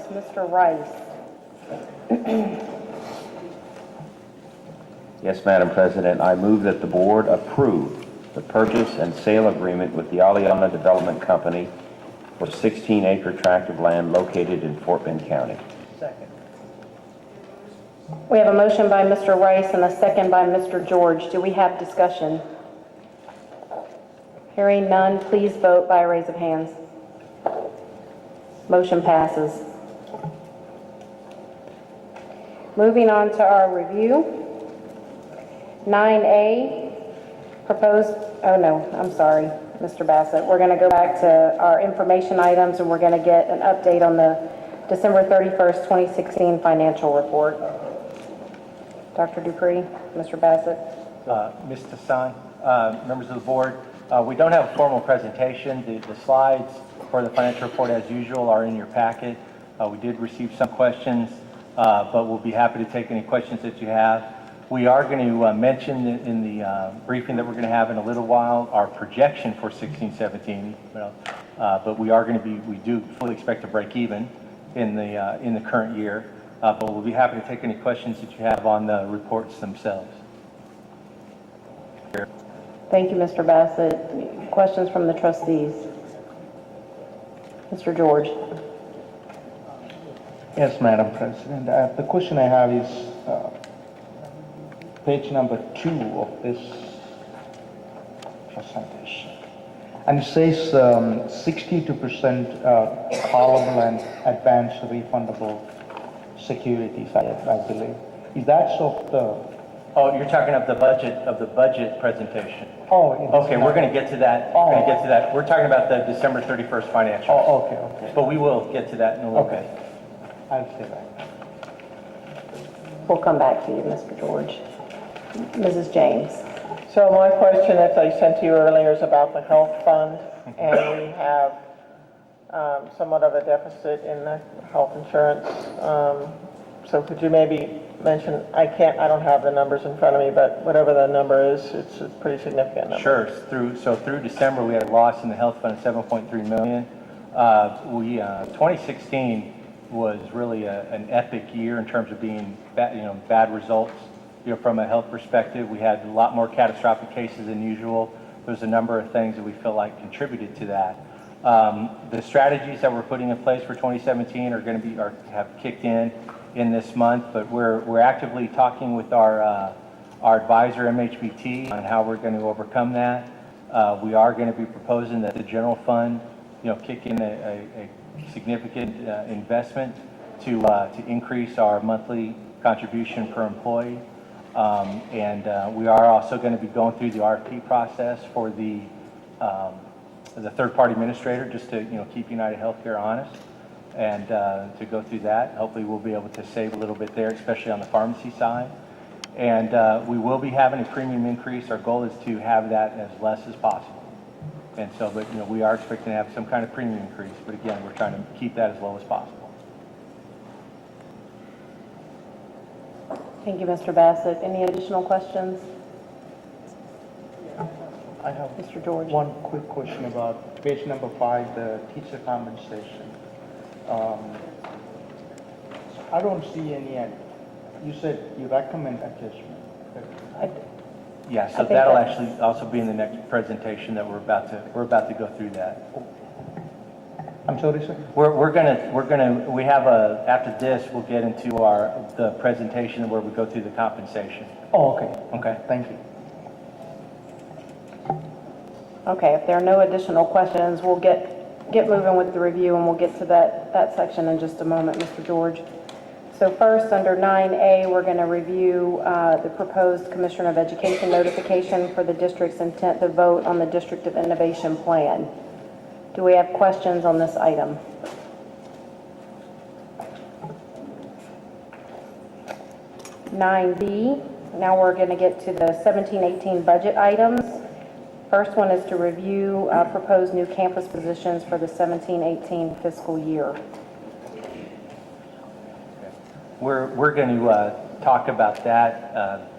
Mr. Rice. Yes, Madam President. I move that the board approve the purchase and sale agreement with the Aliana Development Company for 16-acre tract of land located in Fort Bend County. Second. We have a motion by Mr. Rice and a second by Mr. George. Do we have discussion? Hearing none, please vote by a raise of hands. Motion passes. Moving on to our review. 9A, proposed, oh no, I'm sorry, Mr. Bassett. We're going to go back to our information items and we're going to get an update on the December 31st, 2016 financial report. Dr. Dupree, Mr. Bassett. Ms. Tassan, members of the board, we don't have a formal presentation. The slides for the financial report, as usual, are in your packet. We did receive some questions, but we'll be happy to take any questions that you have. We are going to mention in the briefing that we're going to have in a little while our projection for 16-17, but we do fully expect to break even in the current year. But we'll be happy to take any questions that you have on the reports themselves. Thank you, Mr. Bassett. Questions from the trustees? Mr. George. Yes, Madam President. The question I have is page number 2 of this presentation. And it says 62% callable and advanced refundable securities, I believe. Is that of the... Oh, you're talking of the budget presentation. Oh, okay, we're going to get to that. Oh. We're going to get to that. We're talking about the December 31st financials. Oh, okay. But we will get to that in a little bit. I'll say that. We'll come back to you, Mr. George. Mrs. James. So my question that I sent to you earlier is about the health fund, and we have somewhat of a deficit in the health insurance. So could you maybe mention, I don't have the numbers in front of me, but whatever the number is, it's a pretty significant number. Sure. Through December, we had a loss in the health fund of $7.3 million. 2016 was really an epic year in terms of being bad results. From a health perspective, we had a lot more catastrophic cases than usual. There's a number of things that we feel like contributed to that. The strategies that we're putting in place for 2017 have kicked in this month, but we're actively talking with our advisor MHBT on how we're going to overcome that. We are going to be proposing that the general fund, kick in a significant investment to increase our monthly contribution per employee. And we are also going to be going through the RFP process for the third-party administrator, just to keep United Healthcare honest, and to go through that. Hopefully, we'll be able to save a little bit there, especially on the pharmacy side. And we will be having a premium increase. Our goal is to have that as less as possible. And so, but we are expecting to have some kind of premium increase. But again, we're trying to keep that as low as possible. Thank you, Mr. Bassett. Any additional questions? I have Mr. George. one quick question about page number 5, the teacher compensation. I don't see any, you said you recommend adjustment. Yeah, so that'll actually also be in the next presentation that we're about to go through that. I'm sorry, sir? We have after this, we'll get into the presentation where we go through the compensation. Oh, okay. Okay. Thank you. Okay, if there are no additional questions, we'll get moving with the review and we'll get to that section in just a moment, Mr. George. So first, under 9A, we're going to review the proposed Commissioner of Education notification for the district's intent to vote on the District of Innovation Plan. Do we have questions on this item? (9B). Now we're going to get to the 17-18 budget items. First one is to review proposed new campus positions for the 17-18 fiscal year. We're going to talk about that